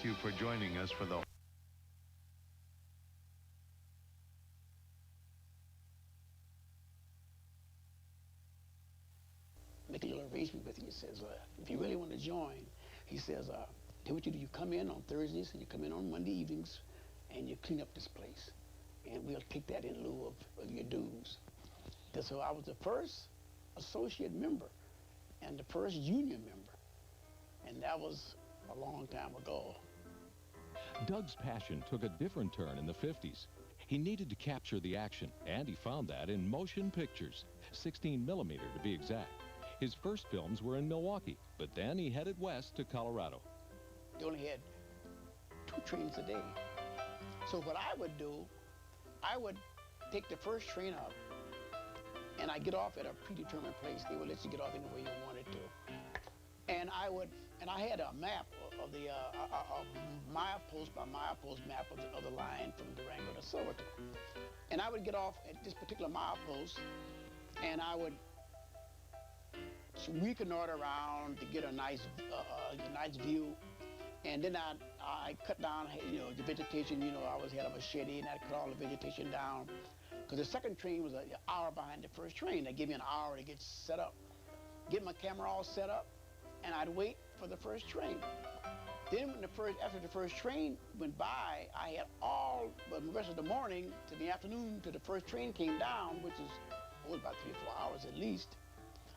thank you for joining us for the make a little arrangement with you. He says, if you really want to join, he says, do what you do. You come in on Thursdays and you come in on Monday evenings and you clean up this place. And we'll take that in lieu of your dues. And so I was the first associate member and the first union member. And that was a long time ago. Doug's passion took a different turn in the 50s. He needed to capture the action, and he found that in motion pictures, 16 millimeter to be exact. His first films were in Milwaukee, but then he headed west to Colorado. They only had 2 trains a day. So what I would do, I would take the first train up, and I'd get off at a predetermined place. They would let you get off any way you wanted to. And I had a map of the milepost by milepost map of the line from Durango to Silverton. And I would get off at this particular milepost, and I would reconnoiter around to get a nice view. And then I cut down, the vegetation. I always had a machete, and I'd cut all the vegetation down. Because the second train was an hour behind the first train. That gave me an hour to get set up, get my camera all set up, and I'd wait for the first train. Then after the first train went by, I had all the rest of the morning to the afternoon till the first train came down, which was about 3 or 4 hours at least.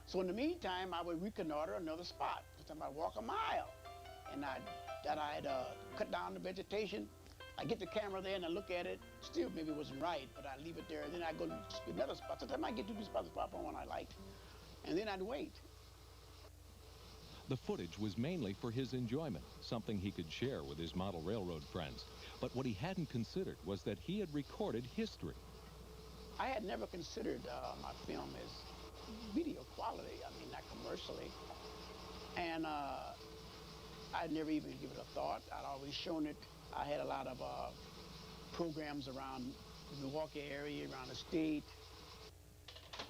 So in the meantime, I would reconnoiter another spot. Sometimes I'd walk a mile, and I'd cut down the vegetation. I get the camera there and I look at it. Still, maybe it wasn't right, but I leave it there. Then I go to another spot. Sometimes I get to 2 spots, spot for one I liked, and then I'd wait. The footage was mainly for his enjoyment, something he could share with his model railroad friends. But what he hadn't considered was that he had recorded history. I had never considered my film as video quality, not commercially. And I'd never even given it a thought. I'd always shown it. I had a lot of programs around the Milwaukee area, around the state.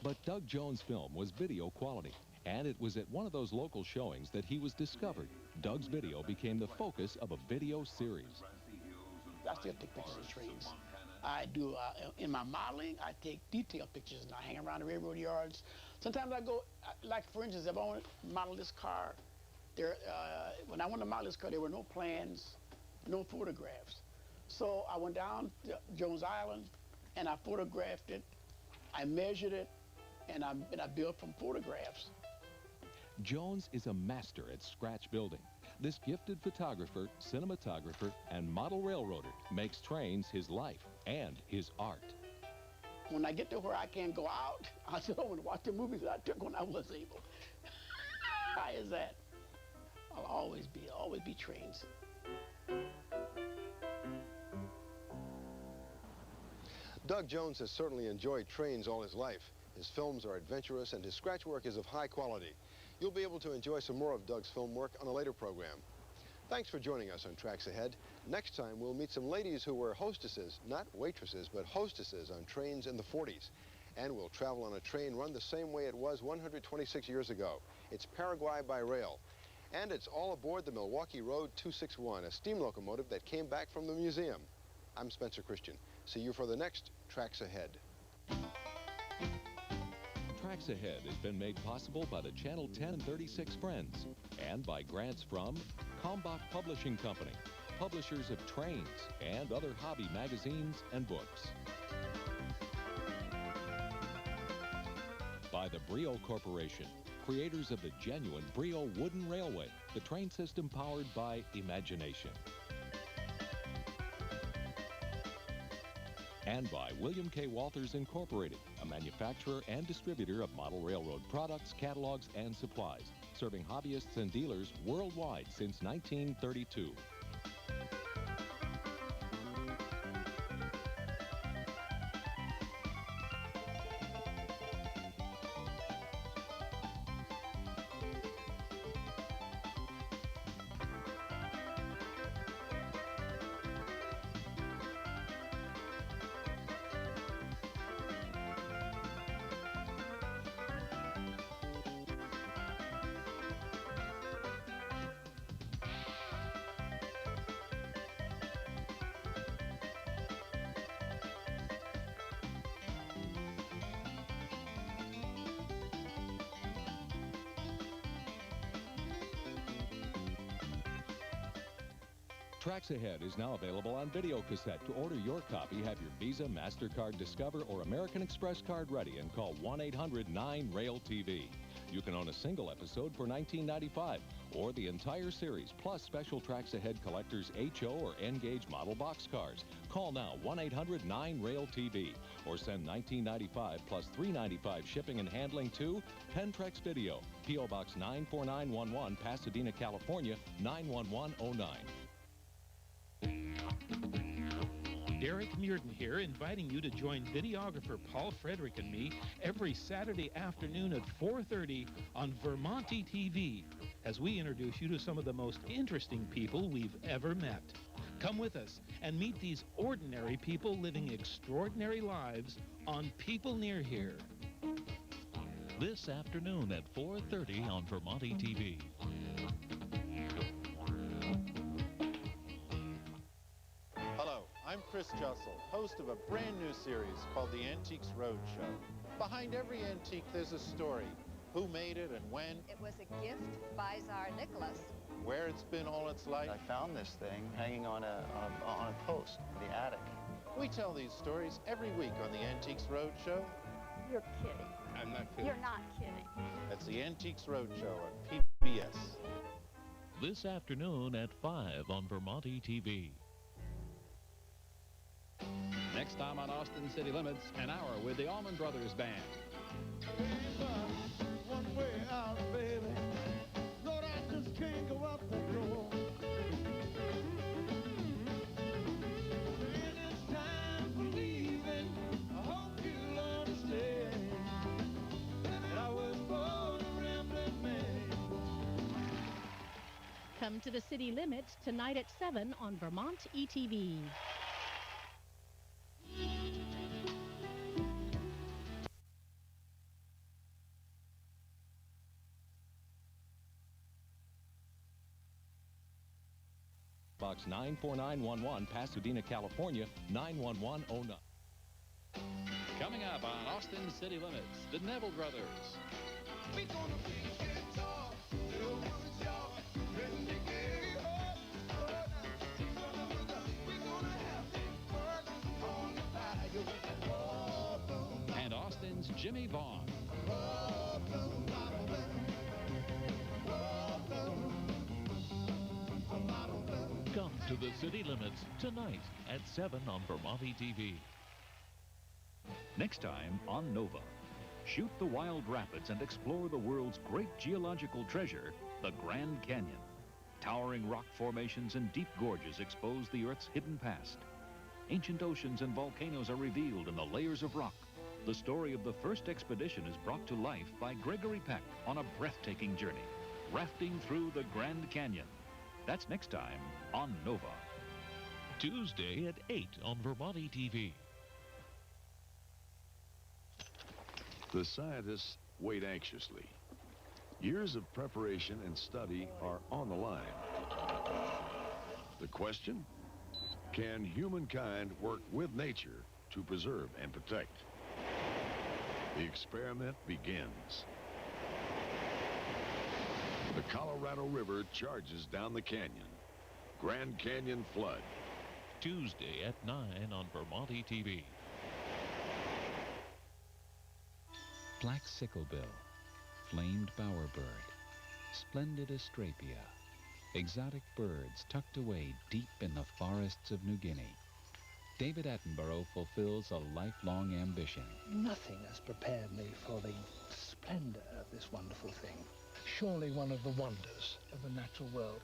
But Doug Jones' film was video quality. And it was at one of those local showings that he was discovered. Doug's video became the focus of a video series. I still take pictures of trains. I do, in my modeling, I take detailed pictures and I hang around the railroad yards. Sometimes I go, like for instance, if I want to model this car, when I wanted to model this car, there were no plans, no photographs. So I went down to Jones Island and I photographed it, I measured it, and I built from photographs. Jones is a master at scratch building. This gifted photographer, cinematographer, and model railroader makes trains his life and his art. When I get to where I can't go out, I still want to watch the movies that I took when I was able. How is that? I'll always be trains. Doug Jones has certainly enjoyed trains all his life. His films are adventurous and his scratch work is of high quality. You'll be able to enjoy some more of Doug's film work on a later program. Thanks for joining us on Tracks Ahead. Next time, we'll meet some ladies who were hostesses, not waitresses, but hostesses on trains in the 40s. And we'll travel on a train run the same way it was 126 years ago. It's Paraguay by rail. And it's all aboard the Milwaukee Road 261, a steam locomotive that came back from the museum. I'm Spencer Christian. See you for the next Tracks Ahead. Tracks Ahead has been made possible by the Channel 10 and 36 Friends and by grants from Kalmbach Publishing Company, publishers of trains and other hobby magazines and books. By the Brio Corporation, creators of the genuine Brio wooden railway, the train system powered by imagination. And by William K. Walters Incorporated, a manufacturer and distributor of model railroad products, catalogs, and supplies, serving hobbyists and dealers worldwide since 1932. Tracks Ahead is now available on video cassette. To order your copy, have your Visa, MasterCard, Discover, or American Express card ready and call 1-800-9-RAIL-TV. You can own a single episode for $19.95 or the entire series, plus special Tracks Ahead collectors HO or N-Gauge model boxcars. Call now, 1-800-9-RAIL-TV, or send $19.95 plus $3.95 shipping and handling to Pentrex Video, P.O. Box 94911, Pasadena, California, 91109. Derek Muirden here, inviting you to join videographer Paul Frederick and me every Saturday afternoon at 4:30 on Vermonti TV as we introduce you to some of the most interesting people we've ever met. Come with us and meet these ordinary people living extraordinary lives on People Near Here. This afternoon at 4:30 on Vermonti TV. I'm Chris Jussel, host of a brand new series called The Antiques Roadshow. Behind every antique, there's a story. Who made it and when? It was a gift by Tsar Nicholas. Where it's been all its life. I found this thing hanging on a post in the attic. We tell these stories every week on The Antiques Roadshow. You're kidding. I'm not kidding. You're not kidding. That's The Antiques Roadshow on PBS. This afternoon at 5 on Vermonti TV. Next time on Austin City Limits, an hour with the Allman Brothers Band. One way out, baby. Lord, I just can't go out the door. When it's time for leaving, I hope you'll understand that I was born a rambling man. Come to the City Limits tonight at 7 on Vermont ETV. Box 94911, Pasadena, California, 91109. Coming up on Austin City Limits, the Neville Brothers. We gonna be guitar, little one's y'all, ready to get up. We gonna have it work on the fire. And Austin's Jimmy Vaughn. Come to the City Limits tonight at 7 on Vermonti TV. Next time on Nova. Shoot the wild rapids and explore the world's great geological treasure, the Grand Canyon. Towering rock formations and deep gorges expose the Earth's hidden past. Ancient oceans and volcanoes are revealed in the layers of rock. The story of the first expedition is brought to life by Gregory Peck on a breathtaking journey, rafting through the Grand Canyon. That's next time on Nova. Tuesday at 8 on Vermonti TV. The scientists wait anxiously. Years of preparation and study are on the line. The question? Can humankind work with nature to preserve and protect? The experiment begins. The Colorado River charges down the canyon. Grand Canyon flood. Tuesday at 9 on Vermonti TV. Black sicklebill, flamed bowerbird, splendid astrapia, exotic birds tucked away deep in the forests of New Guinea. David Attenborough fulfills a lifelong ambition. Nothing has prepared me for the splendor of this wonderful thing. Surely one of the wonders of the natural world.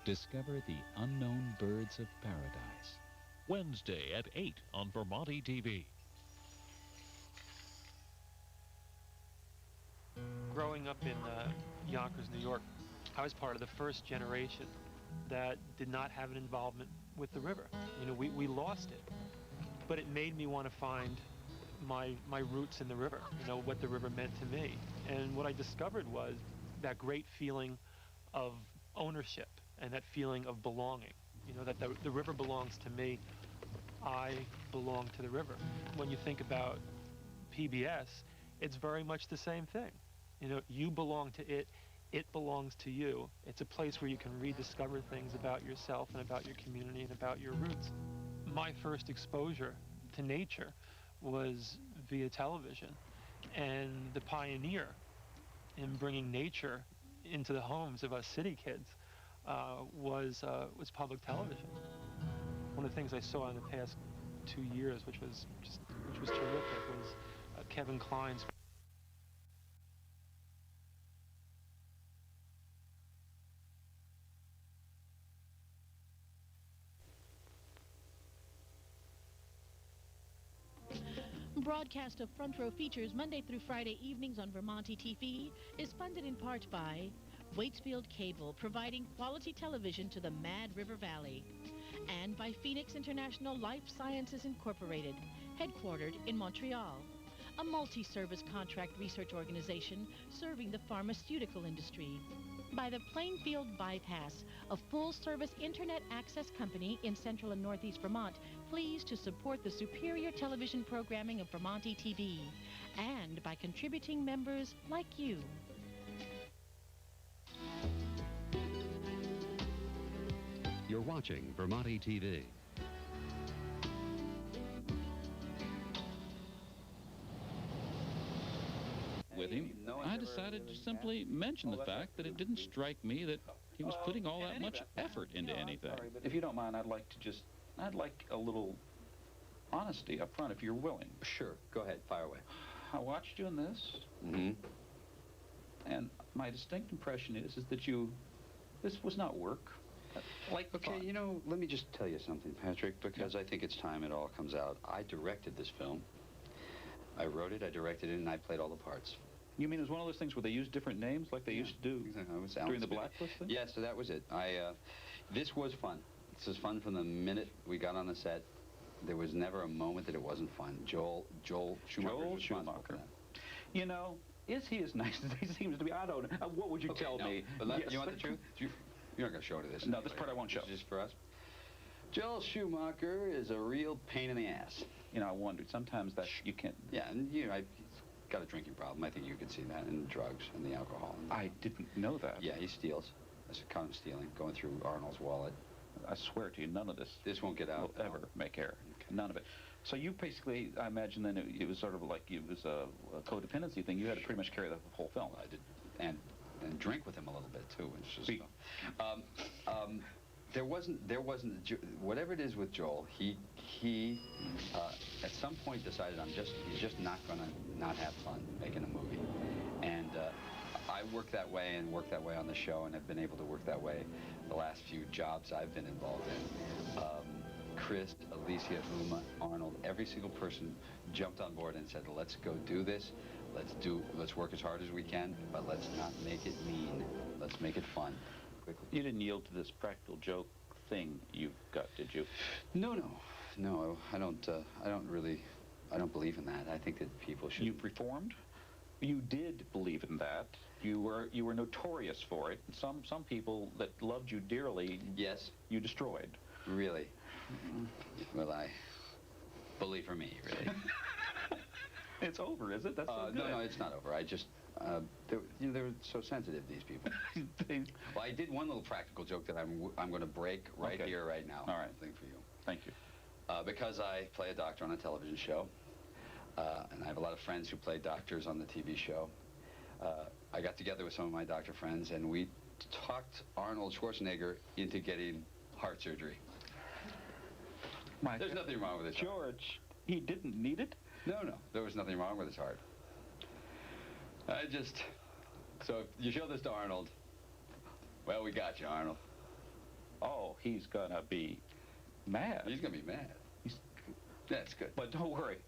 Discover the unknown birds of paradise. Wednesday at 8 on Vermonti TV. Growing up in Yonkers, New York, I was part of the first generation that did not have an involvement with the river. You know, we lost it. But it made me want to find my roots in the river, you know, what the river meant to me. And what I discovered was that great feeling of ownership and that feeling of belonging. You know, that the river belongs to me, I belong to the river. When you think about PBS, it's very much the same thing. You know, you belong to it, it belongs to you. It's a place where you can rediscover things about yourself and about your community and about your roots. My first exposure to nature was via television, and the pioneer in bringing nature into the homes of us city kids was public television. One of the things I saw in the past 2 years, which was terrific, was Kevin Kline's Broadcast of Front Row Features Monday through Friday evenings on Vermonti TV is funded in part by Waitsfield Cable, providing quality television to the Mad River Valley, and by Phoenix International Life Sciences Incorporated, headquartered in Montreal, a multi-service contract research organization serving the pharmaceutical industry. By the Plainfield Bypass, a full-service internet access company in central and northeast Vermont, pleased to support the superior television programming of Vermonti TV, and by contributing members like you. You're watching Vermonti TV. With him, I decided to simply mention the fact that it didn't strike me that he was putting all that much effort into anything. If you don't mind, I'd like a little honesty up front, if you're willing. Sure. Go ahead. Fire away. I watched you in this. Mm-hmm. And my distinct impression is that this was not work. Okay, you know, let me just tell you something, Patrick, because I think it's time it all comes out. I directed this film. I wrote it, I directed it, and I played all the parts. You mean it was one of those things where they used different names like they used to do during the Blacklist thing? Yeah, so that was it. This was fun. This was fun from the minute we got on the set. There was never a moment that it wasn't fun. Joel Schumacher. Joel Schumacher. You know, is he as nice as he seems to be? I don't know. What would you tell me? But you want the truth? You're not going to show to this. No, this part I won't show. This is just for us. Joel Schumacher is a real pain in the ass. You know, I wondered. Sometimes that you can't... Yeah, and he's got a drinking problem. I think you could see that, and drugs and the alcohol. I didn't know that. Yeah, he steals. That's a kind of stealing, going through Arnold's wallet. I swear to you, none of this won't get out. Will ever make air. Okay. None of it. So you basically, I imagine then it was sort of like it was a codependency thing. You had to pretty much carry the whole film. I did, and drink with him a little bit too, which is fun. There wasn't whatever it is with Joel. He at some point decided he's just not gonna not have fun making a movie, and I work that way and work that way on the show, and have been able to work that way the last few jobs I've been involved in. Chris, Alicia, Uma, Arnold, every single person jumped on board and said, let's go do this. Let's work as hard as we can, but let's not make it mean. Let's make it fun. Quickly. You didn't yield to this practical joke thing you've got, did you? No. I don't believe in that. I think that people should. You've reformed? You did believe in that. You were notorious for it. Some people that loved you dearly. Yes. You destroyed. Really? Well, believe for me, really. It's over, is it? That's so good. No, it's not over. I just, they were so sensitive, these people. Well, I did one little practical joke that I'm going to break here, right now. All right. Thing for you. Thank you. Because I play a doctor on a television show, and I have a lot of friends who play doctors on the TV show. I got together with some of my doctor friends, and we talked Arnold Schwarzenegger into getting heart surgery. There's nothing wrong with his heart. George, he didn't need it? No, there was nothing wrong with his heart. So if you show this to Arnold, well, we got you, Arnold. Oh, he's gonna be mad. He's gonna be mad. That's good. But don't worry,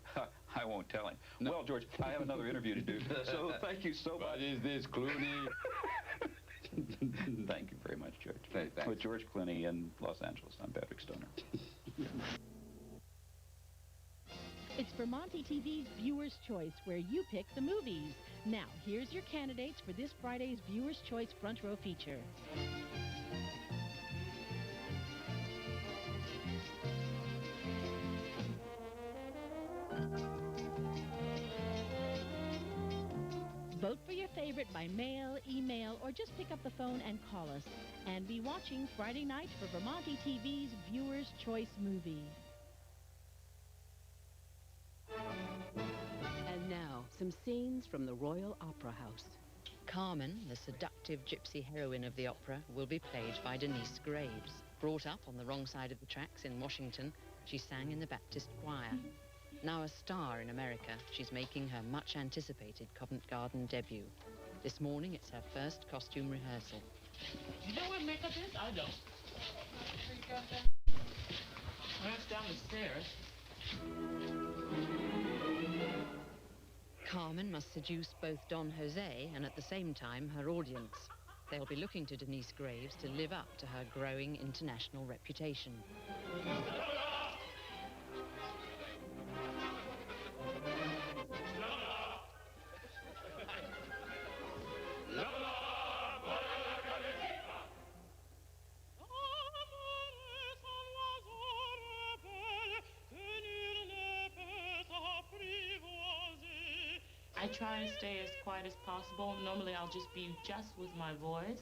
I won't tell him. No. Well, George, I have another interview to do, so thank you so much. What is this, Clooney? Thank you very much, George. Hey, thanks. With George Clooney in Los Angeles, I'm Patrick Stoner. It's Vermonti TV's Viewer's Choice, where you pick the movies. Now, here's your candidates for this Friday's Viewer's Choice Front Row feature. Vote for your favorite favorite by mail, email, or just pick up the phone and call us. And be watching Friday night for Vermonti TV's Viewer's Choice Movie. And now, some scenes from the Royal Opera House. Carmen, the seductive gypsy heroine of the opera, will be played by Denise Graves. Brought up on the wrong side of the tracks in Washington, she sang in the Baptist choir. Now a star in America, she's making her much-anticipated Covent Garden debut. This morning, it's her first costume rehearsal. You know what makeup is? I don't. That's down the stairs. Carmen must seduce both Don Jose and at the same time her audience. They'll be looking to Denise Graves to live up to her growing international reputation. I try and stay as quiet as possible. Normally I'll just be just with my voice.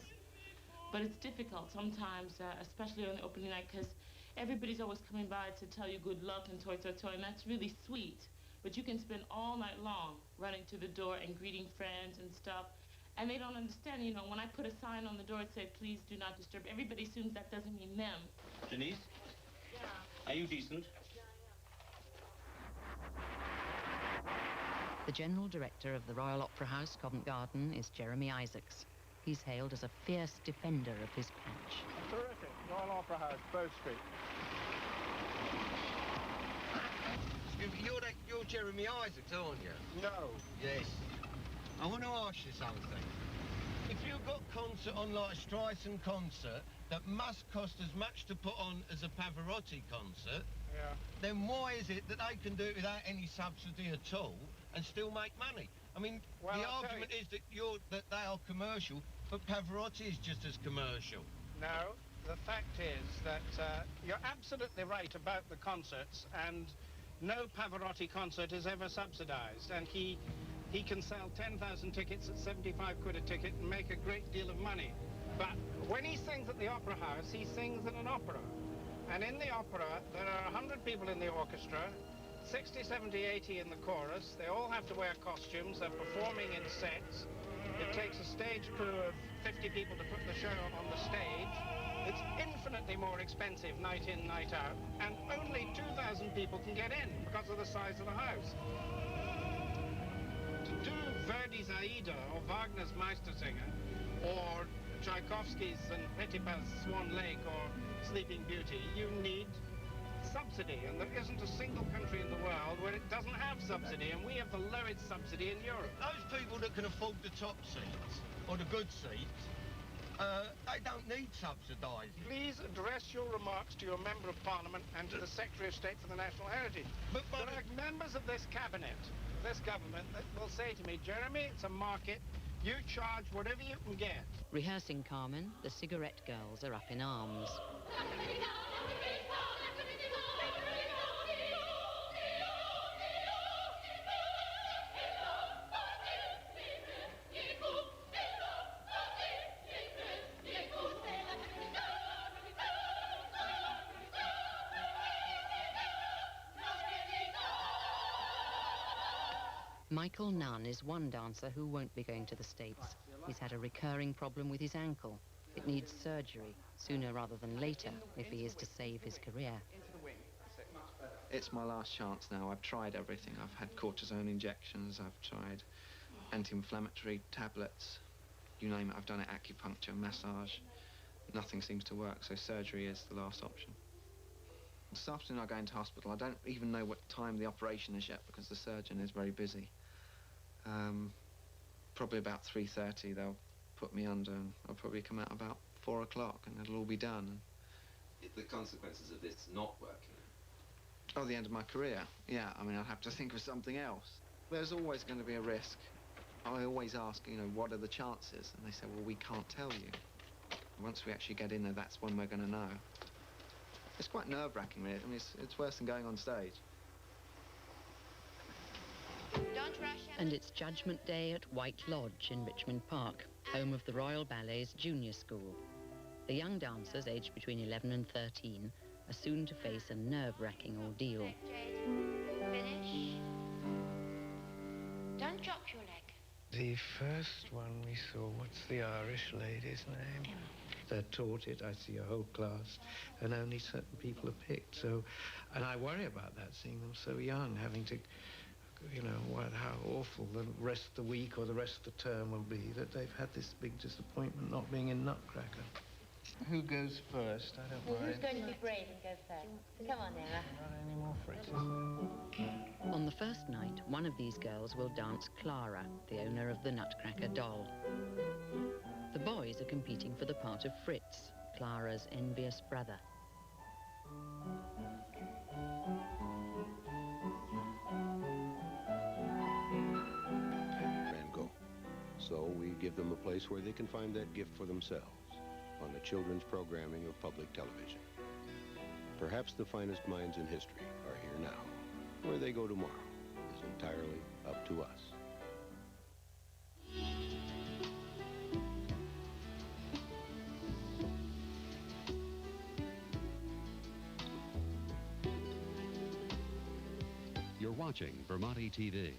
But it's difficult sometimes, especially on the opening night, because everybody's always coming by to tell you good luck and toi toi toi, and that's really sweet. But you can spend all night long running to the door and greeting friends and stuff. And they don't understand, you know, when I put a sign on the door that said, please do not disturb, everybody assumes that doesn't mean them. Denise? Yeah? Are you decent? The General Director of the Royal Opera House, Covent Garden, is Jeremy Isaacs. He's hailed as a fierce defender of his patch. Terrific. Royal Opera House, Bow Street. Excuse me, you're Jeremy Isaacs, aren't you? No. Yes. I want to ask you something. If you've got concert on like a Streisand concert that must cost as much to put on as a Pavarotti concert, then why is it that they can do it without any subsidy at all and still make money? I mean, well, the argument is that they are commercial, but Pavarotti is just as commercial. No, the fact is that you're absolutely right about the concerts, and no Pavarotti concert is ever subsidized, and he can sell 10,000 tickets at 75 quid a ticket and make a great deal of money. But when he sings at the Opera House, he sings in an opera. And in the opera, there are 100 people in the orchestra, 60, 70, 80 in the chorus. They all have to wear costumes. They're performing in sets. It takes a stage crew of 50 people to put the show on the stage. It's infinitely more expensive night in, night out, and only 2,000 people can get in because of the size of the house. To do Verdi's Aida or Wagner's Meistersinger or Tchaikovsky's and Petipa's Swan Lake or Sleeping Beauty, you need subsidy, and there isn't a single country in the world where it doesn't have subsidy, and we have the lowest subsidy in Europe. Those people that can afford the top seats, or the good seats, they don't need subsidising. Please address your remarks to your Member of Parliament and to the Secretary of State for the National Heritage. But there are members of this cabinet, this government, that will say to me, Jeremy, it's a market, you charge whatever you can get. Rehearsing Carmen, the Cigarette Girls are up in arms. Michael Nunn is one dancer who won't be going to the States. He's had a recurring problem with his ankle. It needs surgery, sooner rather than later, if he is to save his career. It's my last chance now. I've tried everything. I've had cortisone injections, I've tried anti-inflammatory tablets, you name it. I've done it, acupuncture, massage. Nothing seems to work, so surgery is the last option. This afternoon I go into hospital. I don't even know what time the operation is yet because the surgeon is very busy. Probably about 3:30 they'll put me under, and I'll probably come out about 4 o'clock and it'll all be done. The consequences of this not working? Oh, the end of my career. Yeah, I mean, I'll have to think of something else. There's always going to be a risk. I always ask, you know, what are the chances? And they say, well, we can't tell you. Once we actually get in there, that's when we're going to know. It's quite nerve-wracking, really. I mean, it's worse than going on stage. Don't rush. And it's Judgment Day at White Lodge in Richmond Park, home of the Royal Ballet's junior school. The young dancers, aged between 11 and 13, are soon to face a nerve-wracking ordeal. Finish. Don't drop your leg. The first one we saw, what's the Irish lady's name? They're taught it, I see a whole class, and only certain people are picked. So, and I worry about that, seeing them so young, having to, you know, how awful the rest of the week or the rest of the term will be, that they've had this big disappointment not being in Nutcracker. Who goes first? I don't mind. Who's going to be brave and go first? Come on, Emma. Not any more fritters. On the first night, one of these girls will dance Clara, the owner of the Nutcracker doll. The boys are competing for the part of Fritz, Clara's envious brother. And go. So we give them a place where they can find that gift for themselves on the children's programming of public television. Perhaps the finest minds in history are here now. Where they go tomorrow is entirely up to us. You're watching Vermonti TV.